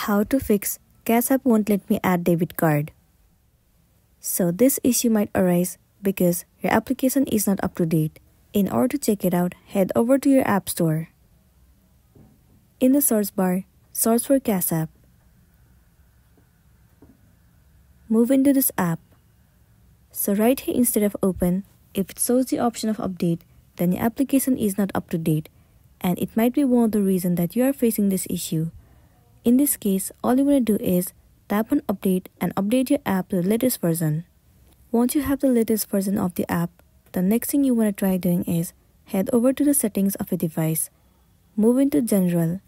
How to fix Cash App won't let me add debit card. So this issue might arise because your application is not up to date. In order to check it out, head over to your App Store. In the search bar, search for Cash App. Move into this app. So right here instead of open, if it shows the option of update, then your application is not up to date, and it might be one of the reasons that you are facing this issue. In this case, all you want to do is tap on update and update your app to the latest version. Once you have the latest version of the app, the next thing you want to try doing is head over to the settings of your device, move into general,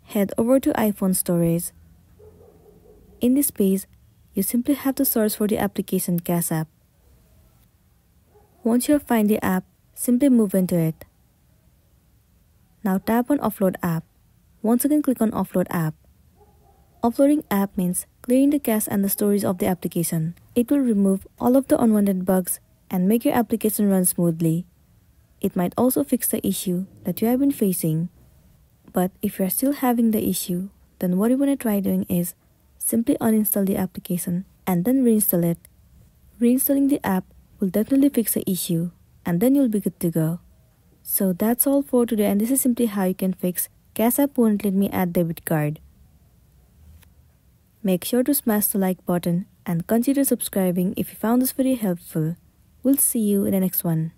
head over to iPhone storage. In this page, you simply have to search for the application Cash App. Once you have found the app, simply move into it. Now tap on Offload App. Once again click on Offload App. Offloading app means clearing the cache and the storage of the application. It will remove all of the unwanted bugs and make your application run smoothly. It might also fix the issue that you have been facing. But if you are still having the issue, then what you want to try doing is simply uninstall the application and then reinstall it. Reinstalling the app will definitely fix the issue, and then you'll be good to go. So that's all for today, and this is simply how you can fix Cash App won't let me add debit card. Make sure to smash the like button and consider subscribing if you found this video helpful. We'll see you in the next one.